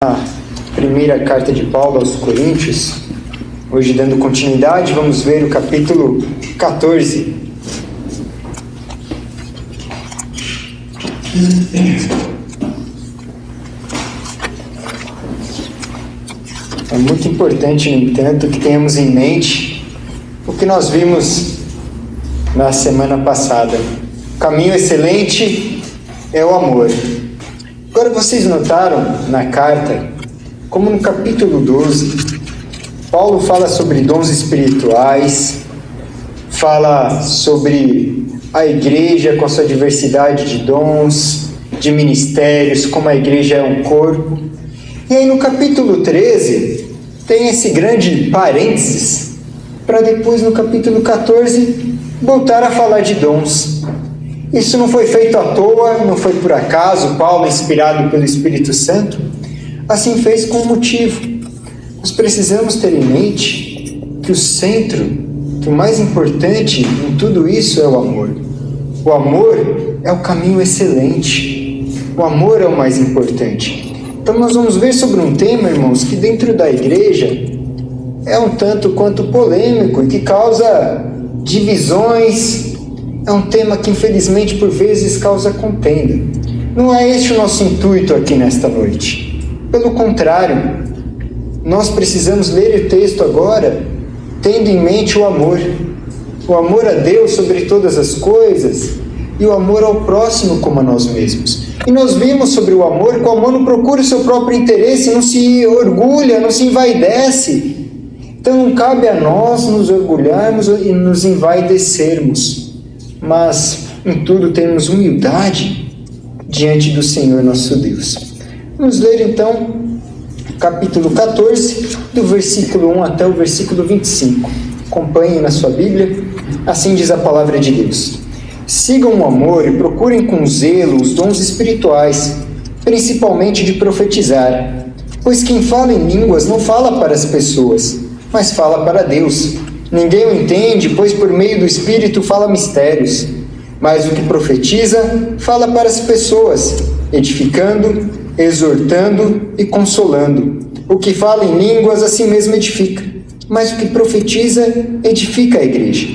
A primeira carta de Paulo aos Coríntios. Hoje, dando continuidade, vamos ver o capítulo 14. É muito importante, no entanto, que tenhamos em mente o que nós vimos na semana passada. O caminho excelente é o amor. Agora, vocês notaram na carta, como no capítulo 12, Paulo fala sobre dons espirituais, fala sobre a igreja com a sua diversidade de dons, de ministérios, como a igreja é um corpo. E aí no capítulo 13, tem esse grande parênteses, para depois no capítulo 14, voltar a falar de dons. Isso não foi feito à toa, não foi por acaso. Paulo, inspirado pelo Espírito Santo, assim fez com um motivo. Nós precisamos ter em mente que o centro, que o mais importante em tudo isso é o amor. O amor é o caminho excelente. O amor é o mais importante. Então nós vamos ver sobre um tema, irmãos, que dentro da igreja é um tanto quanto polêmico e que causa divisões. É um tema que infelizmente por vezes causa contenda. Não é este o nosso intuito aqui nesta noite. Pelo contrário, nós precisamos ler o texto agora tendo em mente o amor a Deus sobre todas as coisas e o amor ao próximo como a nós mesmos. E nós vimos sobre o amor que o amor não procura o seu próprio interesse, não se orgulha, não se envaidece. Então não cabe a nós nos orgulharmos e nos envaidecermos, mas em tudo temos humildade diante do Senhor nosso Deus. Vamos ler então capítulo 14, do versículo 1 até o versículo 25. Acompanhem na sua Bíblia, assim diz a palavra de Deus. Sigam o amor e procurem com zelo os dons espirituais, principalmente de profetizar, pois quem fala em línguas não fala para as pessoas, mas fala para Deus. Ninguém o entende, pois por meio do Espírito fala mistérios, mas o que profetiza fala para as pessoas, edificando, exortando e consolando. O que fala em línguas a si mesmo edifica, mas o que profetiza edifica a igreja.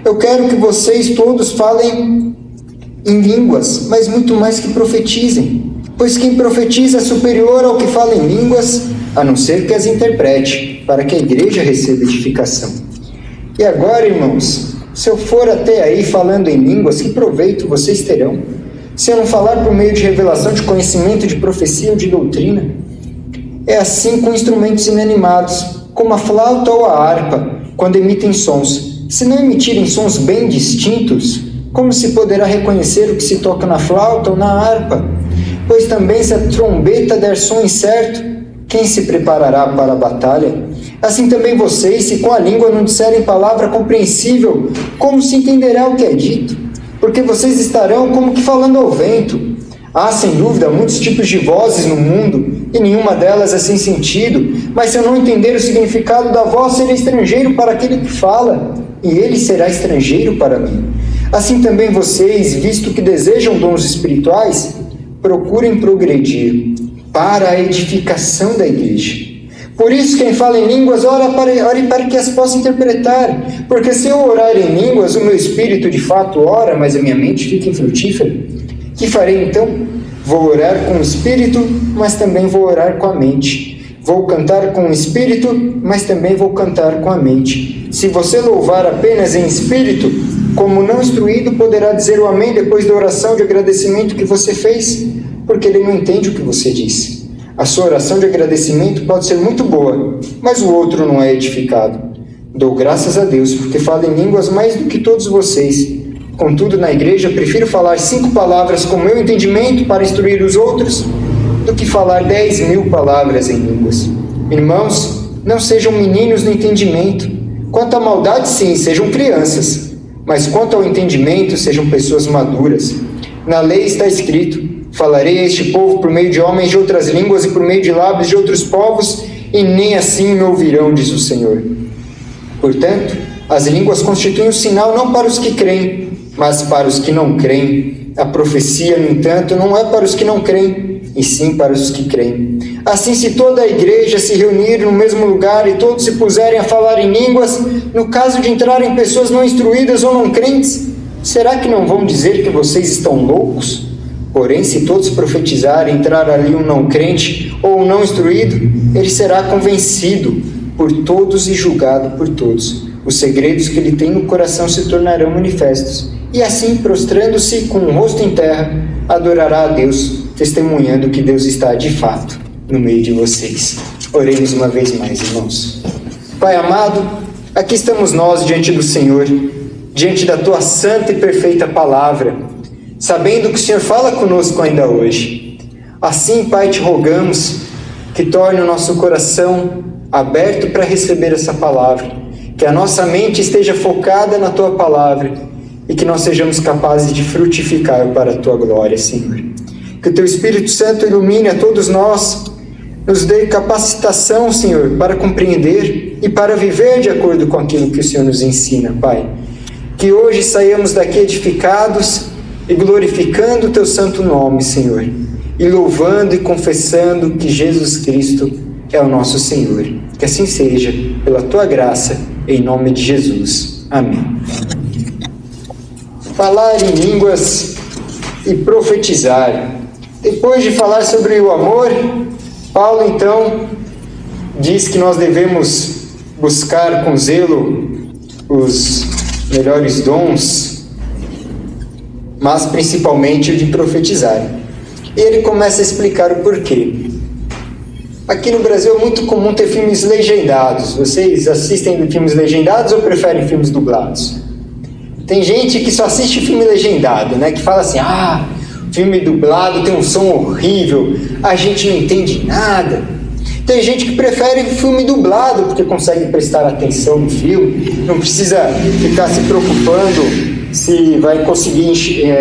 Eu quero que vocês todos falem em línguas, mas muito mais que profetizem, pois quem profetiza é superior ao que fala em línguas, a não ser que as interprete, para que a igreja receba edificação. E agora, irmãos, se eu for até aí falando em línguas, que proveito vocês terão? Se eu não falar por meio de revelação, de conhecimento, de profecia ou de doutrina? É assim com instrumentos inanimados, como a flauta ou a harpa, quando emitem sons. Se não emitirem sons bem distintos, como se poderá reconhecer o que se toca na flauta ou na harpa? Pois também se a trombeta der som incerto, quem se preparará para a batalha? Assim também vocês, se com a língua não disserem palavra compreensível, como se entenderá o que é dito? Porque vocês estarão como que falando ao vento. Há, sem dúvida, muitos tipos de vozes no mundo, e nenhuma delas é sem sentido, mas se eu não entender o significado da voz, serei estrangeiro para aquele que fala, e ele será estrangeiro para mim. Assim também vocês, visto que desejam dons espirituais, procurem progredir para a edificação da igreja. Por isso, quem fala em línguas, ore para que as possa interpretar, porque se eu orar em línguas, o meu espírito de fato ora, mas a minha mente fica infrutífera. Que farei então? Vou orar com o espírito, mas também vou orar com a mente. Vou cantar com o espírito, mas também vou cantar com a mente. Se você louvar apenas em espírito, como não instruído, poderá dizer o amém depois da oração de agradecimento que você fez, porque ele não entende o que você disse. A sua oração de agradecimento pode ser muito boa, mas o outro não é edificado. Dou graças a Deus, porque falo em línguas mais do que todos vocês. Contudo, na igreja, prefiro falar 5 palavras com meu entendimento para instruir os outros, do que falar 10.000 palavras em línguas. Irmãos, não sejam meninos no entendimento. Quanto à maldade, sim, sejam crianças. Mas quanto ao entendimento, sejam pessoas maduras. Na lei está escrito: falarei a este povo por meio de homens de outras línguas e por meio de lábios de outros povos, e nem assim me ouvirão, diz o Senhor. Portanto, as línguas constituem um sinal não para os que creem, mas para os que não creem. A profecia, no entanto, não é para os que não creem, e sim para os que creem. Assim, se toda a igreja se reunir no mesmo lugar e todos se puserem a falar em línguas, no caso de entrarem pessoas não instruídas ou não crentes, será que não vão dizer que vocês estão loucos? Porém, se todos profetizarem, entrar ali um não crente ou um não instruído, ele será convencido por todos e julgado por todos. Os segredos que ele tem no coração se tornarão manifestos. E assim, prostrando-se com o rosto em terra, adorará a Deus, testemunhando que Deus está de fato no meio de vocês. Oremos uma vez mais, irmãos. Pai amado, aqui estamos nós diante do Senhor, diante da Tua santa e perfeita palavra, sabendo que o Senhor fala conosco ainda hoje. Assim, Pai, te rogamos que torne o nosso coração aberto para receber essa palavra, que a nossa mente esteja focada na Tua palavra e que nós sejamos capazes de frutificar para a Tua glória, Senhor. Que o Teu Espírito Santo ilumine a todos nós, nos dê capacitação, Senhor, para compreender e para viver de acordo com aquilo que o Senhor nos ensina, Pai. Que hoje saiamos daqui edificados e glorificando o Teu santo nome, Senhor, e louvando e confessando que Jesus Cristo é o nosso Senhor. Que assim seja, pela Tua graça, em nome de Jesus. Amém. Falar em línguas e profetizar. Depois de falar sobre o amor, Paulo então diz que nós devemos buscar com zelo os melhores dons, mas principalmente o de profetizar. E ele começa a explicar o porquê. Aqui no Brasil é muito comum ter filmes legendados. Vocês assistem filmes legendados ou preferem filmes dublados? Tem gente que só assiste filme legendado, né? Que fala assim, filme dublado tem um som horrível, a gente não entende nada. Tem gente que prefere filme dublado, porque consegue prestar atenção no filme, não precisa ficar se preocupando se vai conseguir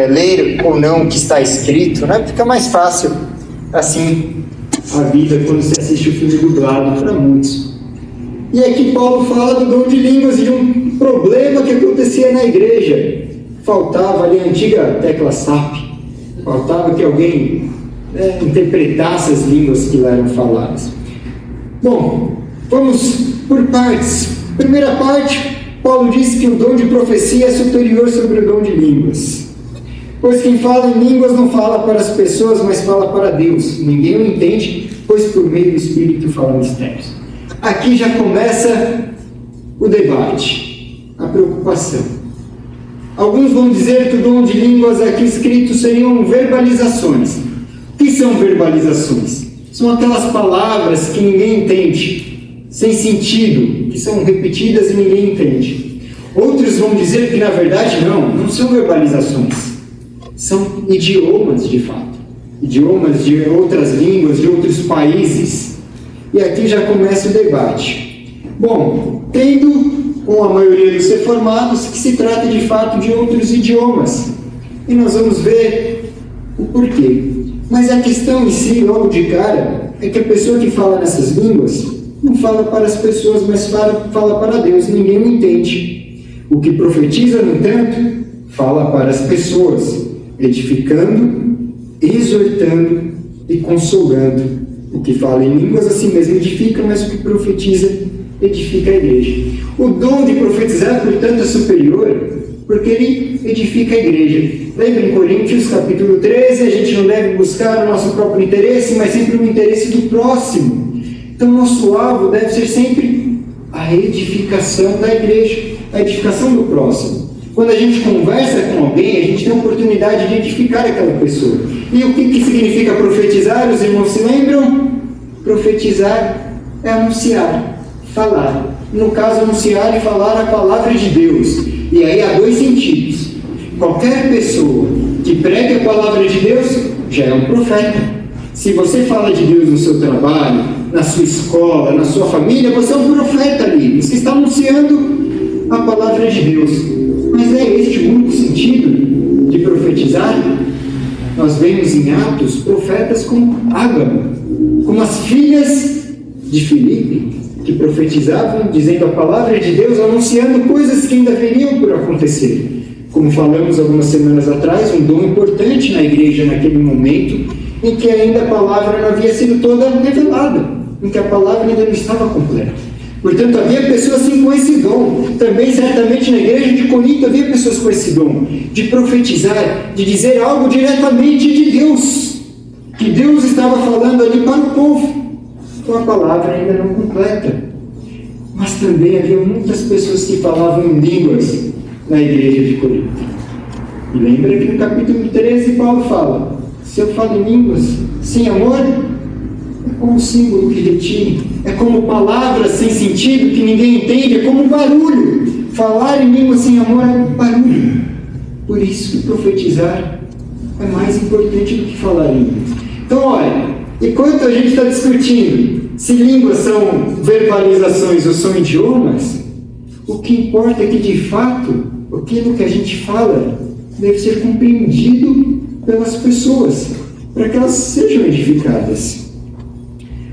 ler ou não o que está escrito, né? Fica mais fácil, assim, a vida quando se assiste o filme dublado, para muitos. E aqui Paulo fala do dom de línguas e de um problema que acontecia na igreja. Faltava ali a antiga tecla SAP, faltava que alguém interpretasse as línguas que lá eram faladas. Bom, vamos por partes. Primeira parte, Paulo diz que o dom de profecia é superior sobre o dom de línguas. Pois quem fala em línguas não fala para as pessoas, mas fala para Deus. Ninguém o entende, pois por meio do Espírito fala mistérios. Aqui já começa o debate, a preocupação. Alguns vão dizer que o dom de línguas aqui escrito seriam verbalizações. O que são verbalizações? São aquelas palavras que ninguém entende, sem sentido, que são repetidas e ninguém entende. Outros vão dizer que na verdade não são verbalizações, são idiomas de fato, idiomas de outras línguas, de outros países. E aqui já começa o debate. Bom, tendo com a maioria dos reformados que se trata de fato de outros idiomas. E nós vamos ver o porquê. Mas a questão em si, logo de cara, é que a pessoa que fala nessas línguas não fala para as pessoas, mas fala para Deus. Ninguém o entende. O que profetiza, no entanto, fala para as pessoas, edificando, exortando e consolando. O que fala em línguas assim mesmo edifica, mas o que profetiza edifica a igreja. O dom de profetizar, portanto, é superior, porque ele edifica a igreja. Lembra em Coríntios, capítulo 13, a gente não deve buscar o nosso próprio interesse, mas sempre o interesse do próximo. Então, nosso alvo deve ser sempre a edificação da igreja, a edificação do próximo. Quando a gente conversa com alguém, a gente tem a oportunidade de edificar aquela pessoa. E o que significa profetizar? Os irmãos se lembram? Profetizar é anunciar, falar. No caso, anunciar e falar a palavra de Deus. E aí há dois sentidos. Qualquer pessoa que pregue a palavra de Deus já é um profeta. Se você fala de Deus no seu trabalho, na sua escola, na sua família, você é um profeta ali. Você está anunciando a palavra de Deus. Mas é este o único sentido de profetizar? Nós vemos em Atos profetas como Ágabo, como as filhas de Filipe, que profetizavam, dizendo a palavra de Deus, anunciando coisas que ainda viriam por acontecer. Como falamos algumas semanas atrás, um dom importante na igreja naquele momento em que ainda a palavra não havia sido toda revelada, em que a palavra ainda não estava completa. Portanto, havia pessoas assim com esse dom. Também, certamente, na igreja de Corinto havia pessoas com esse dom, de profetizar, de dizer algo diretamente de Deus, que Deus estava falando ali para o povo, com a palavra ainda não completa. Mas também havia muitas pessoas que falavam em línguas na igreja de Corinto. E lembra que no capítulo 13 Paulo fala: se eu falo em línguas sem amor, é como símbolo que retire, é como palavras sem sentido que ninguém entende, é como barulho. Falar em línguas sem amor é barulho. Por isso que profetizar é mais importante do que falar em línguas. Então, olha, enquanto a gente está discutindo se línguas são verbalizações ou são idiomas, o que importa é que, de fato, aquilo que a gente fala deve ser compreendido pelas pessoas, para que elas sejam edificadas.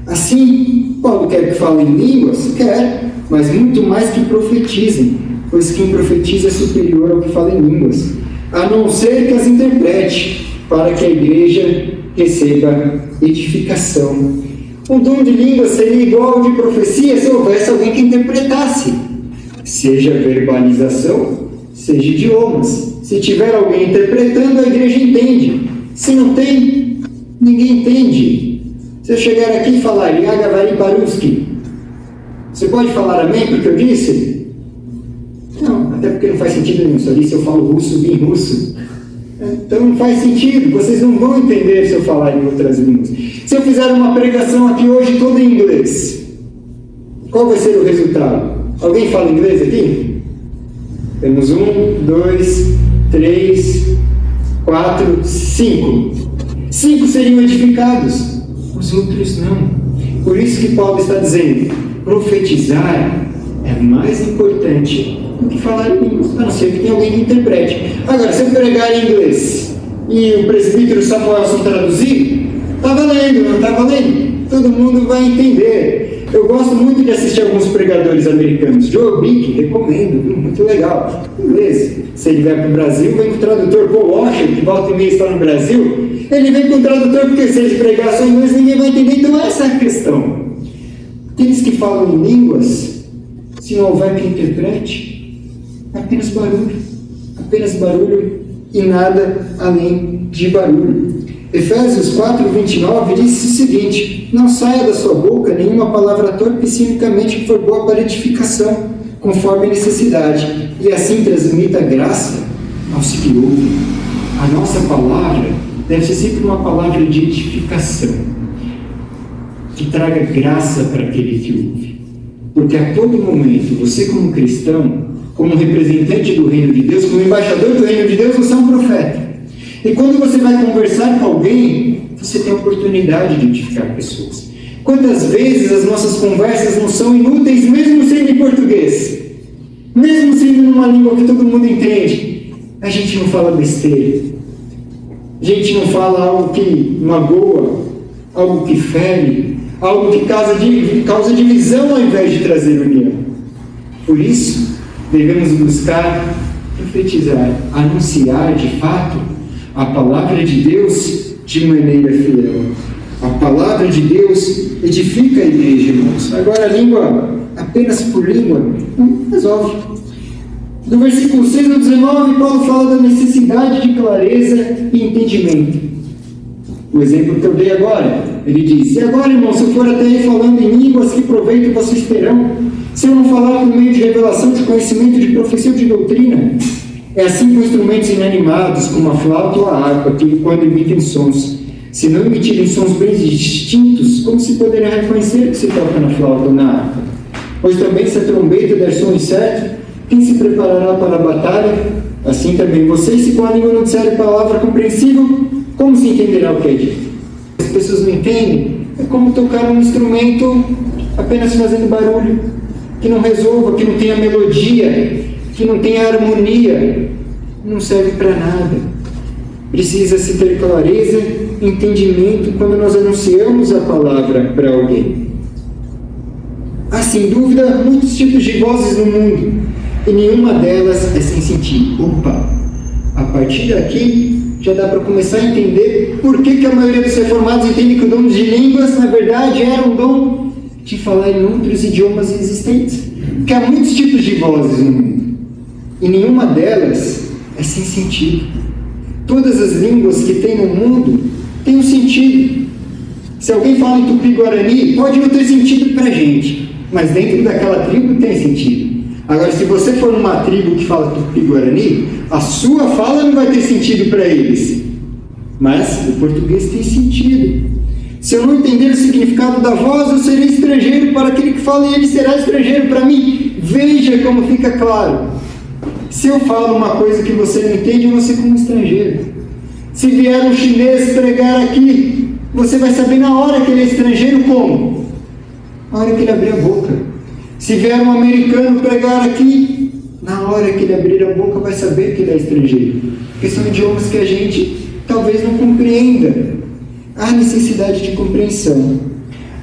Assim, Paulo quer que falem línguas? Quer, mas muito mais que profetizem, pois quem profetiza é superior ao que fala em línguas, a não ser que as interprete, para que a igreja receba edificação. O dom de línguas seria igual ao de profecia se houvesse alguém que interpretasse, seja verbalização, seja idiomas. Se tiver alguém interpretando, a igreja entende. Se não tem, ninguém entende. Se eu chegar aqui e falar Yagavari Baruski, você pode falar amém porque eu disse? Não, até porque não faz sentido nenhum. Só disse eu falo russo, bem russo. Então não faz sentido, vocês não vão entender se eu falar em outras línguas. Se eu fizer uma pregação aqui hoje toda em inglês, qual vai ser o resultado? Alguém fala inglês aqui? Temos 1, 2, 3, 4, 5. 5 seriam edificados, os outros não. Por isso que Paulo está dizendo, profetizar é mais importante do que falar em línguas, a não ser que tenha alguém que interprete. Agora, se eu pregar em inglês e o presbítero Samuelson traduzir, está valendo, não está valendo? Todo mundo vai entender. Eu gosto muito de assistir alguns pregadores americanos. Joe Bick, recomendo, muito legal. Inglês. Se ele vai para o Brasil, vem com o tradutor. Paul Washer, que volta e meia está no Brasil, ele vem com o tradutor, porque se ele pregar só em inglês, ninguém vai entender. Então, essa é a questão. Aqueles que falam em línguas, se não houver quem interprete, apenas barulho e nada além de barulho. Efésios 4:29 diz o seguinte: não saia da sua boca nenhuma palavra torpe, simplesmente que for boa para edificação, conforme a necessidade, e assim transmita graça aos que ouvem. A nossa palavra deve ser sempre uma palavra de edificação, que traga graça para aquele que ouve. Porque a todo momento, você como cristão, como representante do reino de Deus, como embaixador do reino de Deus, você é um profeta. E quando você vai conversar com alguém, você tem a oportunidade de edificar pessoas. Quantas vezes as nossas conversas não são inúteis, mesmo sendo em português? Mesmo sendo numa língua que todo mundo entende, a gente não fala besteira. A gente não fala algo que magoa, algo que fere, algo que causa divisão ao invés de trazer união. Por isso, devemos buscar profetizar, anunciar de fato a palavra de Deus de maneira fiel. A palavra de Deus edifica a igreja, irmãos. Agora, a língua, apenas por língua, não resolve. No versículo 6 ao 19, Paulo fala da necessidade de clareza e entendimento. O exemplo que eu dei agora, ele diz: e agora, irmão, se eu for até aí falando em línguas, que proveito vocês terão? Se eu não falar por meio de revelação, de conhecimento, de profecia ou de doutrina? É assim com instrumentos inanimados, como a flauta ou a harpa, que quando emitem sons, se não emitirem sons bem distintos, como se poderá reconhecer que se toca na flauta ou na harpa? Pois também, se a trombeta der som incerto, quem se preparará para a batalha? Assim também vocês, se com a língua não disserem palavra compreensível, como se entenderá o que é dito? As pessoas não entendem. É como tocar um instrumento apenas fazendo barulho, que não resolva, que não tenha melodia, que não tenha harmonia, não serve para nada. Precisa-se ter clareza, entendimento quando nós anunciamos a palavra para alguém. Há, sem dúvida, muitos tipos de vozes no mundo, e nenhuma delas é sem sentido. Opa, a partir daqui já dá para começar a entender por que a maioria dos reformados entende que o dom de línguas, na verdade, era um dom de falar em outros idiomas existentes. Porque há muitos tipos de vozes no mundo, e nenhuma delas é sem sentido. Todas as línguas que tem no mundo têm um sentido. Se alguém fala em Tupi-Guarani, pode não ter sentido para a gente, mas dentro daquela tribo tem sentido. Agora, se você for numa tribo que fala Tupi-Guarani, a sua fala não vai ter sentido para eles, mas o português tem sentido. Se eu não entender o significado da voz, eu serei estrangeiro para aquele que fala, e ele será estrangeiro para mim. Veja como fica claro. Se eu falo uma coisa que você não entende, eu vou ser como estrangeiro. Se vier um chinês pregar aqui, você vai saber na hora que ele é estrangeiro como? Na hora que ele abrir a boca. Se vier um americano pregar aqui, na hora que ele abrir a boca, vai saber que ele é estrangeiro. Porque são idiomas que a gente talvez não compreenda. Há necessidade de compreensão.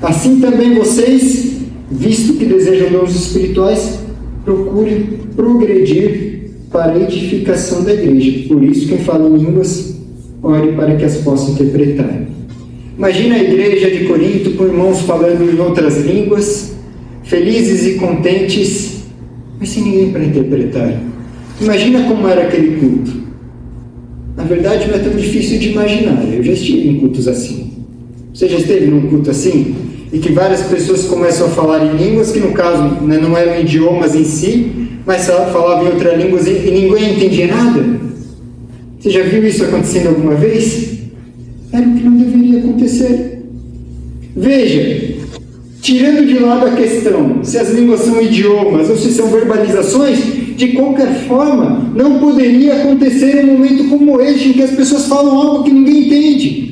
Assim também vocês, visto que desejam dons espirituais, procurem progredir para a edificação da igreja. Por isso, quem fala em línguas, ore para que as possa interpretar. Imagina a igreja de Corinto com irmãos falando em outras línguas, felizes e contentes, mas sem ninguém para interpretar. Imagina como era aquele culto. Na verdade, não é tão difícil de imaginar. Eu já estive em cultos assim. Você já esteve num culto assim? E que várias pessoas começam a falar em línguas que, no caso, não eram idiomas em si, mas falavam em outras línguas e ninguém entendia nada? Você já viu isso acontecendo alguma vez? Era o que não deveria acontecer. Veja, tirando de lado a questão se as línguas são idiomas ou se são verbalizações, de qualquer forma, não poderia acontecer um momento como este, em que as pessoas falam algo que ninguém entende.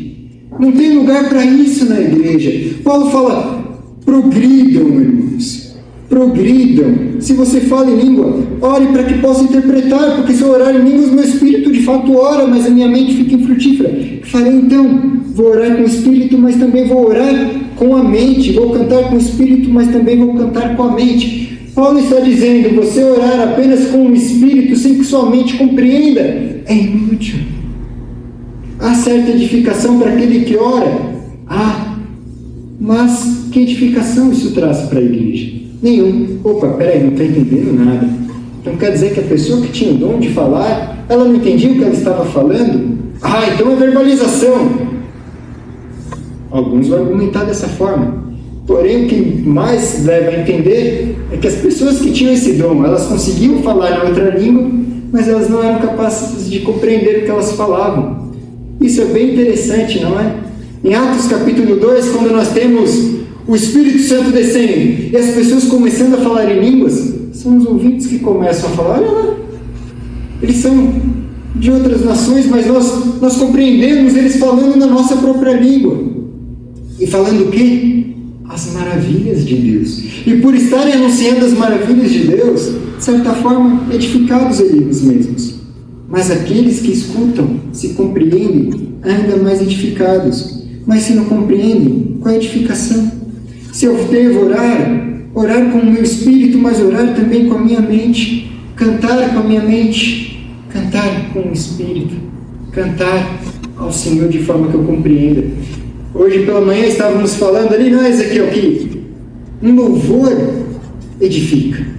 Não tem lugar para isso na igreja. Paulo fala, progridam, irmãos. Progridam. Se você fala em língua, ore para que possa interpretar, porque se eu orar em línguas, meu espírito de fato ora, mas a minha mente fica infrutífera. Farei então, vou orar com o espírito, mas também vou orar com a mente. Vou cantar com o espírito, mas também vou cantar com a mente. Paulo está dizendo, você orar apenas com o espírito, sem que sua mente compreenda, é inútil. Há certa edificação para aquele que ora? Mas que edificação isso traz para a igreja? Nenhum. Opa, peraí, não estou entendendo nada. Então quer dizer que a pessoa que tinha o dom de falar, ela não entendia o que ela estava falando? Então é verbalização. Alguns vão argumentar dessa forma. Porém, o que mais leva a entender é que as pessoas que tinham esse dom, elas conseguiam falar na outra língua, mas elas não eram capazes de compreender o que elas falavam. Isso é bem interessante, não é? Em Atos capítulo 2, quando nós temos o Espírito Santo descendo e as pessoas começando a falar em línguas, são os ouvintes que começam a falar, olha lá, eles são de outras nações, mas nós compreendemos eles falando na nossa própria língua. E falando o quê? As maravilhas de Deus. E por estarem anunciando as maravilhas de Deus, de certa forma, edificados eles mesmos. Mas aqueles que escutam, se compreendem, ainda mais edificados. Mas se não compreendem, qual é a edificação? Se eu devo orar com o meu espírito, mas orar também com a minha mente, cantar com a minha mente, cantar com o espírito, cantar ao Senhor de forma que eu compreenda. Hoje pela manhã estávamos falando ali, não é, Ezequiel, que um louvor edifica.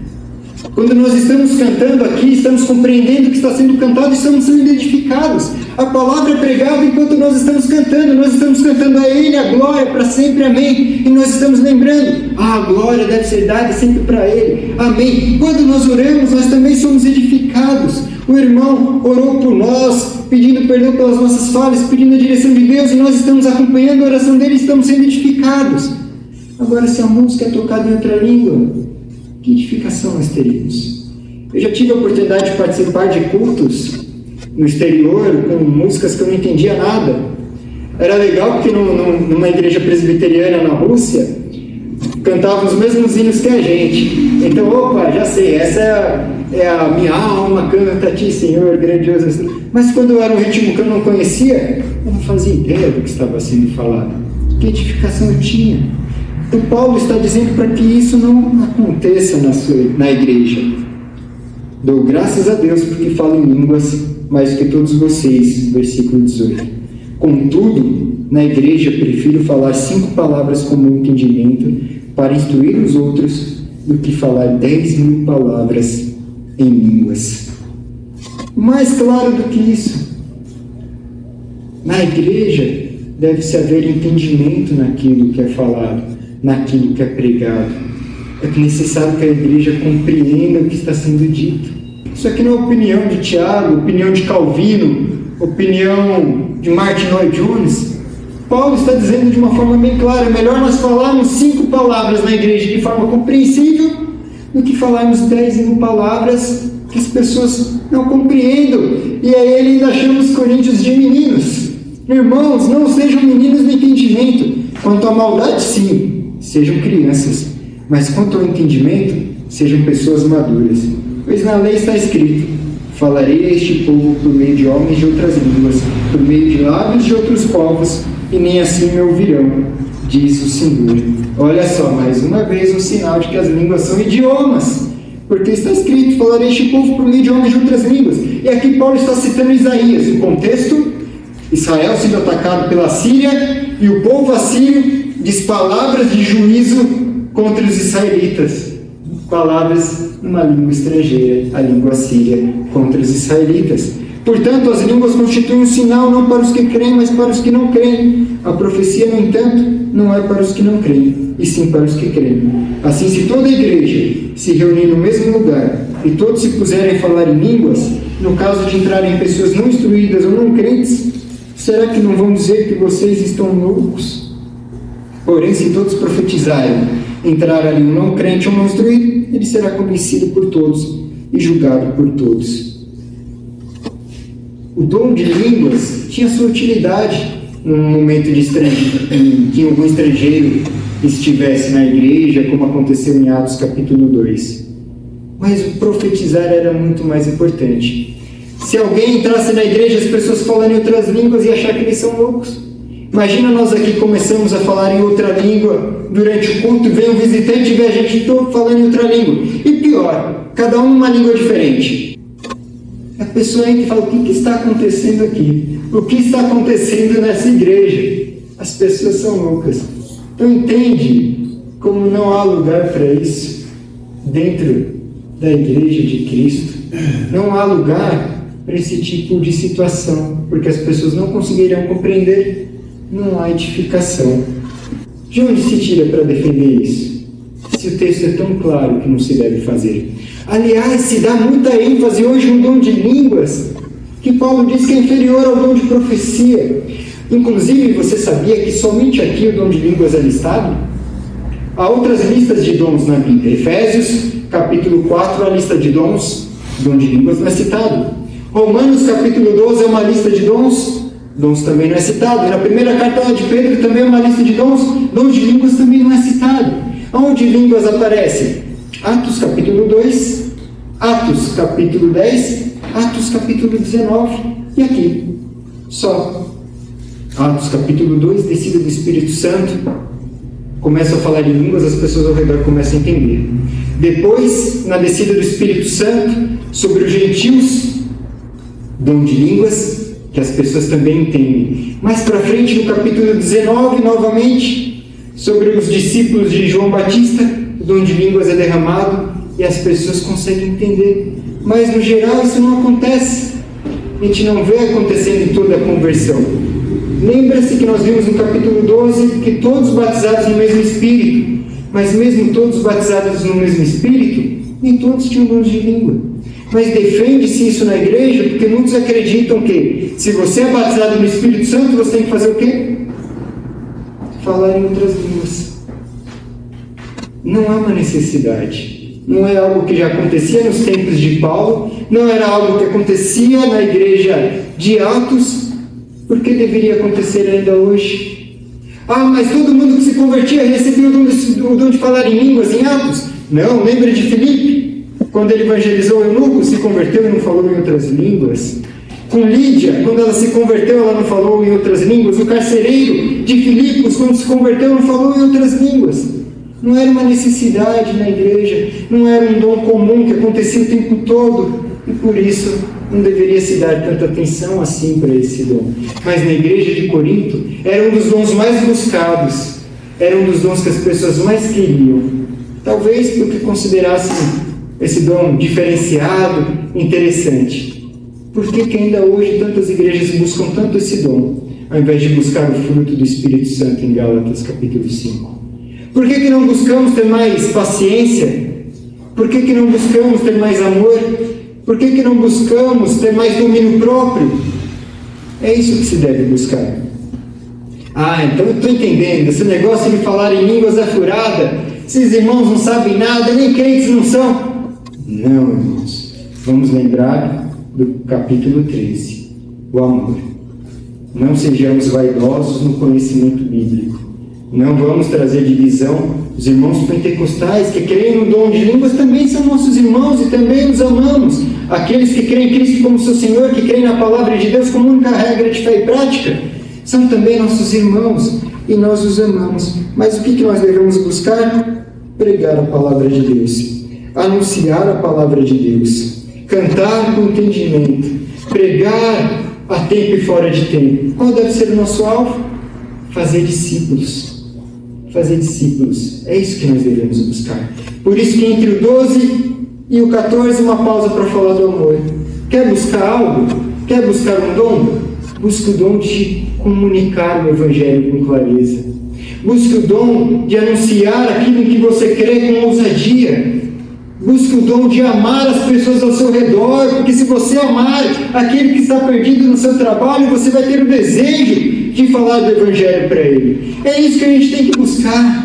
Quando nós estamos cantando aqui, estamos compreendendo o que está sendo cantado e estamos sendo edificados. A palavra é pregada enquanto nós estamos cantando a Ele a glória para sempre, amém. E nós estamos lembrando, a glória deve ser dada sempre para Ele, amém. Quando nós oramos, nós também somos edificados. O irmão orou por nós, pedindo perdão pelas nossas falhas, pedindo a direção de Deus, e nós estamos acompanhando a oração dele e estamos sendo edificados. Agora, se a música é tocada em outra língua, que edificação nós teríamos? Eu já tive a oportunidade de participar de cultos no exterior, com músicas que eu não entendia nada. Era legal porque numa igreja presbiteriana na Rússia, cantavam os mesmos hinos que a gente. Então, opa, já sei, essa é a minha alma canta a ti, Senhor, grandioso. Mas quando era um ritmo que eu não conhecia, eu não fazia ideia do que estava sendo falado. Que edificação eu tinha? Então Paulo está dizendo para que isso não aconteça na igreja. Dou graças a Deus porque falo em línguas, mais do que todos vocês. Versículo 18. Contudo, na igreja prefiro falar 5 palavras com meu entendimento para instruir os outros do que falar 10.000 palavras em línguas. Mais claro do que isso, na igreja deve-se haver entendimento naquilo que é falado, naquilo que é pregado. É necessário que a igreja compreenda o que está sendo dito. Isso aqui não é opinião de Tiago, opinião de Calvino, opinião de Martin Lloyd Jones. Paulo está dizendo de uma forma bem clara: é melhor nós falarmos 5 palavras na igreja de forma compreensível do que falarmos 10.000 palavras que as pessoas não compreendam. E aí ele ainda chama os coríntios de meninos. Irmãos, não sejam meninos no entendimento. Quanto à maldade, sim, sejam crianças. Mas quanto ao entendimento, sejam pessoas maduras. Pois na lei está escrito: falarei a este povo por meio de homens de outras línguas, por meio de lábios de outros povos, e nem assim me ouvirão, diz o Senhor. Olha só, mais uma vez um sinal de que as línguas são idiomas, porque está escrito: falarei a este povo por meio de homens de outras línguas. E aqui Paulo está citando Isaías. O contexto: Israel sendo atacado pela Síria, e o povo assírio diz palavras de juízo contra os israelitas. Palavras numa língua estrangeira, a língua assíria, contra os israelitas. Portanto, as línguas constituem um sinal não para os que creem, mas para os que não creem. A profecia, no entanto, não é para os que não creem, e sim para os que creem. Assim, se toda a igreja se reunir no mesmo lugar e todos se puserem a falar em línguas, no caso de entrarem pessoas não instruídas ou não crentes, será que não vão dizer que vocês estão loucos? Porém, se todos profetizarem, entrar ali um não crente ou não instruído, ele será convencido por todos e julgado por todos. O dom de línguas tinha sua utilidade num momento de em que algum estrangeiro estivesse na igreja, como aconteceu em Atos capítulo 2. Mas o profetizar era muito mais importante. Se alguém entrasse na igreja, as pessoas falando em outras línguas, iam achar que eles são loucos. Imagina nós aqui começamos a falar em outra língua durante o culto, vem um visitante e vê a gente todo falando em outra língua. E pior, cada um numa língua diferente. A pessoa entra e fala: o que está acontecendo aqui? O que está acontecendo nessa igreja? As pessoas são loucas. Então entende como não há lugar para isso dentro da igreja de Cristo. Não há lugar para esse tipo de situação, porque as pessoas não conseguirão compreender. Não há edificação. De onde se tira para defender isso? Se o texto é tão claro que não se deve fazer. Aliás, se dá muita ênfase hoje no dom de línguas, que Paulo diz que é inferior ao dom de profecia. Inclusive, você sabia que somente aqui o dom de línguas é listado? Há outras listas de dons na Bíblia. Efésios, capítulo 4, a lista de dons. Dom de línguas não é citado. Romanos, capítulo 12, é uma lista de dons. Dons também não é citado. E na primeira carta de Pedro também é uma lista de dons. Dons de línguas também não é citado. Onde línguas aparecem? Atos capítulo 2, Atos capítulo 10, Atos capítulo 19 e aqui. Só. Atos capítulo 2, descida do Espírito Santo. Começa a falar em línguas, as pessoas ao redor começam a entender. Depois, na descida do Espírito Santo, sobre os gentios, dom de línguas, que as pessoas também entendem. Mais para frente, no capítulo 19, novamente, sobre os discípulos de João Batista, o dom de línguas é derramado e as pessoas conseguem entender. Mas, no geral, isso não acontece. A gente não vê acontecendo em toda a conversão. Lembra-se que nós vimos no capítulo 12 que todos batizados no mesmo Espírito, mas mesmo todos batizados no mesmo Espírito, nem todos tinham dons de língua. Mas defende-se isso na igreja porque muitos acreditam que se você é batizado no Espírito Santo, você tem que fazer o quê? Falar em outras línguas. Não há uma necessidade. Não é algo que já acontecia nos tempos de Paulo, não era algo que acontecia na igreja de Atos. Por que deveria acontecer ainda hoje? Ah, mas todo mundo que se convertia recebia o dom de falar em línguas em Atos? Não, lembra de Filipe? Quando ele evangelizou o eunuco, se converteu e não falou em outras línguas. Com Lídia, quando ela se converteu, ela não falou em outras línguas. O carcereiro de Filipos, quando se converteu, não falou em outras línguas. Não era uma necessidade na igreja, não era um dom comum que acontecia o tempo todo. e por isso não deveria se dar tanta atenção assim para esse dom. Mas na igreja de Corinto, era um dos dons mais buscados, era um dos dons que as pessoas mais queriam. Talvez porque considerassem esse dom diferenciado, interessante. Por que ainda hoje tantas igrejas buscam tanto esse dom, ao invés de buscar o fruto do Espírito Santo em Gálatas capítulo 5? Por que não buscamos ter mais paciência? Por que não buscamos ter mais amor? Por que não buscamos ter mais domínio próprio? É isso que se deve buscar. Então eu estou entendendo. Esse negócio de falar em línguas é furada. Esses irmãos não sabem nada, nem crentes não são. Não, irmãos. Vamos lembrar do capítulo 13. O amor. Não sejamos vaidosos no conhecimento bíblico. Não vamos trazer divisão. Os irmãos pentecostais que creem no dom de línguas também são nossos irmãos e também os amamos. Aqueles que creem em Cristo como seu Senhor, que creem na palavra de Deus como única regra de fé e prática, são também nossos irmãos e nós os amamos. Mas o que nós devemos buscar? Pregar a palavra de Deus, anunciar a palavra de Deus, cantar com entendimento, pregar a tempo e fora de tempo. Qual deve ser o nosso alvo? Fazer discípulos. Fazer discípulos. É isso que nós devemos buscar. Por isso que entre o 12 e o 14, uma pausa para falar do amor. Quer buscar algo? Quer buscar um dom? Busque o dom de comunicar o Evangelho com clareza. Busque o dom de anunciar aquilo em que você crê com ousadia. Busque o dom de amar as pessoas ao seu redor, porque se você amar aquele que está perdido no seu trabalho, você vai ter o desejo de falar do Evangelho para ele. É isso que a gente tem que buscar.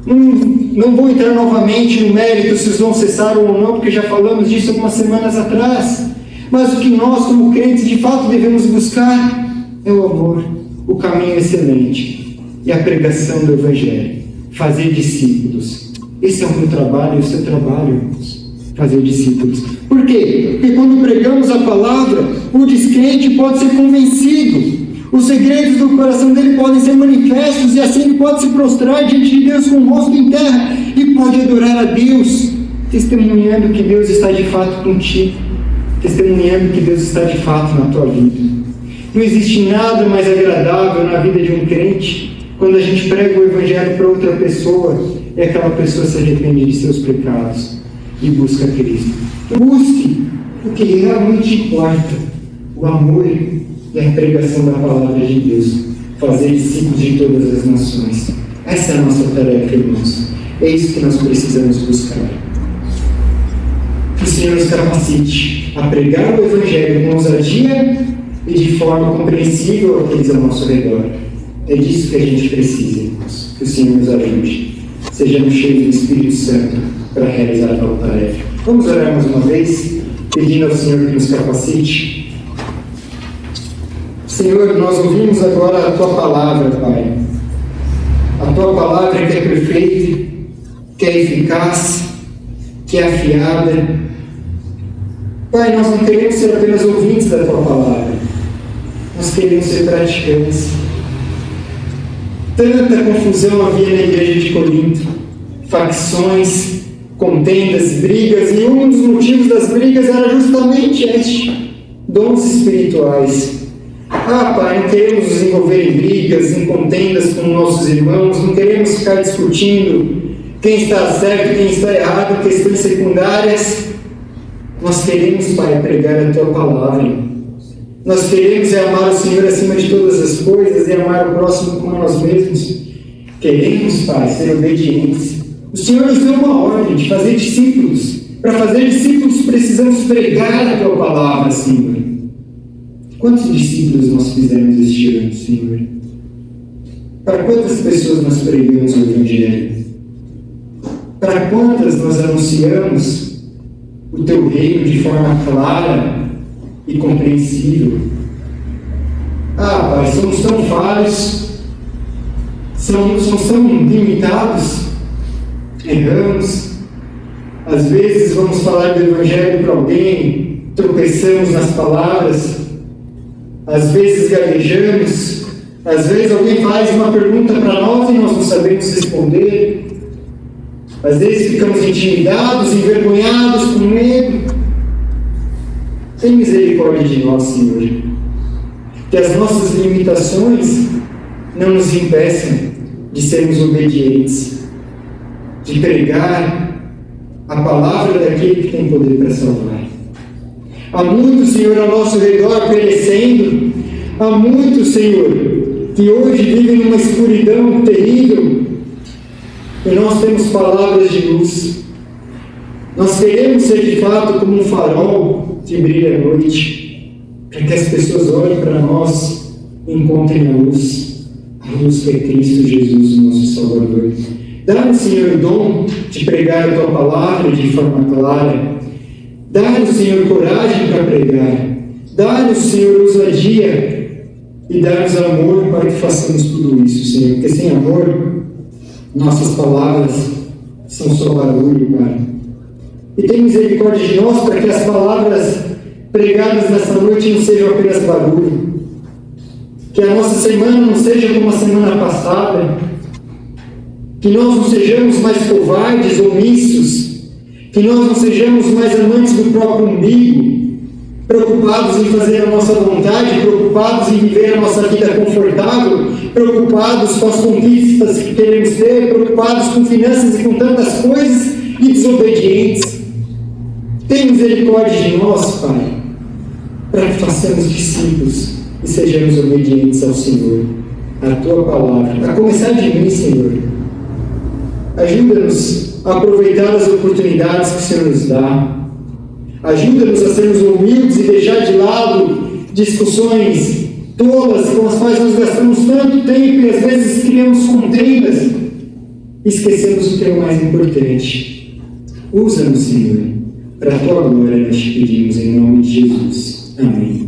Não vou entrar novamente no mérito se os dons cessaram ou não, porque já falamos disso algumas semanas atrás. Mas o que nós, como crentes, de fato devemos buscar é o amor, o caminho excelente e a pregação do Evangelho. Fazer discípulos. Esse é o meu trabalho, o seu trabalho, irmãos. Fazer discípulos. Por quê? Porque quando pregamos a palavra, o descrente pode ser convencido. Os segredos do coração dele podem ser manifestos e assim ele pode se prostrar diante de Deus com o rosto em terra e pode adorar a Deus, testemunhando que Deus está de fato contigo, testemunhando que Deus está de fato na tua vida. Não existe nada mais agradável na vida de um crente quando a gente prega o Evangelho para outra pessoa e aquela pessoa se arrepende de seus pecados e busca Cristo. Busque o que realmente importa, o amor e a pregação da palavra de Deus, fazer discípulos de todas as nações. Essa é a nossa tarefa, irmãos. É isso que nós precisamos buscar. Que o Senhor nos capacite a pregar o Evangelho com ousadia e de forma compreensível àqueles ao nosso redor. É disso que a gente precisa, irmãos. Que o Senhor nos ajude. Sejamos cheios do Espírito Santo para realizar a tal tarefa. Vamos orar mais uma vez, pedindo ao Senhor que nos capacite. Senhor, nós ouvimos agora a Tua palavra, Pai. A Tua palavra que é perfeita, que é eficaz, que é afiada. Pai, nós não queremos ser apenas ouvintes da Tua palavra. Nós queremos ser praticantes. Tanta confusão havia na igreja de Corinto. Facções, contendas, brigas, e um dos motivos das brigas era justamente este: dons espirituais. Pai, não queremos nos envolver em brigas, em contendas com nossos irmãos, não queremos ficar discutindo quem está certo, quem está errado, questões secundárias. Nós queremos, Pai, pregar a Tua palavra. Nós queremos amar o Senhor acima de todas as coisas e amar o próximo como nós mesmos. Queremos, Pai, ser obedientes. O Senhor nos deu uma ordem de fazer discípulos. Para fazer discípulos precisamos pregar a Tua palavra, Senhor. Quantos discípulos nós fizemos este ano, Senhor? Para quantas pessoas nós pregamos o Evangelho? Para quantas nós anunciamos o Teu reino de forma clara e compreensível? Pai, somos tão falhos, somos tão limitados, erramos. Às vezes vamos falar do Evangelho para alguém, tropeçamos nas palavras, às vezes gaguejamos, às vezes alguém faz uma pergunta para nós e nós não sabemos responder, às vezes ficamos intimidados, envergonhados, com medo. Tem misericórdia de nós, Senhor. Que as nossas limitações não nos impeçam de sermos obedientes, de pregar a palavra daquele que tem poder para salvar. Há muitos, Senhor, ao nosso redor perecendo. Há muitos, Senhor, que hoje vivem numa escuridão terrível. E nós temos palavras de luz. Nós queremos ser de fato como um farol que brilha à noite, para que as pessoas olhem para nós e encontrem a luz que é Cristo Jesus, nosso Salvador. Dá-nos, Senhor, o dom de pregar a Tua palavra de forma clara. Dá-nos, Senhor, coragem para pregar. Dá-nos, Senhor, ousadia e dá-nos amor para que façamos tudo isso, Senhor. Porque sem amor, nossas palavras são só barulho, Pai. E tem misericórdia de nós para que as palavras pregadas nessa noite não sejam apenas barulho. Que a nossa semana não seja como a semana passada. Que nós não sejamos mais covardes, omissos. Que nós não sejamos mais amantes do próprio umbigo, preocupados em fazer a nossa vontade, preocupados em viver a nossa vida confortável, preocupados com as conquistas que queremos ter, preocupados com finanças e com tantas coisas e desobedientes. Tem misericórdia de nós, Pai, para que façamos discípulos e sejamos obedientes ao Senhor, à Tua palavra, a começar de mim, Senhor. Ajuda-nos a aproveitar as oportunidades que o Senhor nos dá. Ajuda-nos a sermos humildes e deixar de lado discussões tolas com as quais nós gastamos tanto tempo e às vezes criamos contendas e esquecemos o que é o mais importante. Usa-nos, Senhor, para a Tua glória nós te pedimos em nome de Jesus. Amém.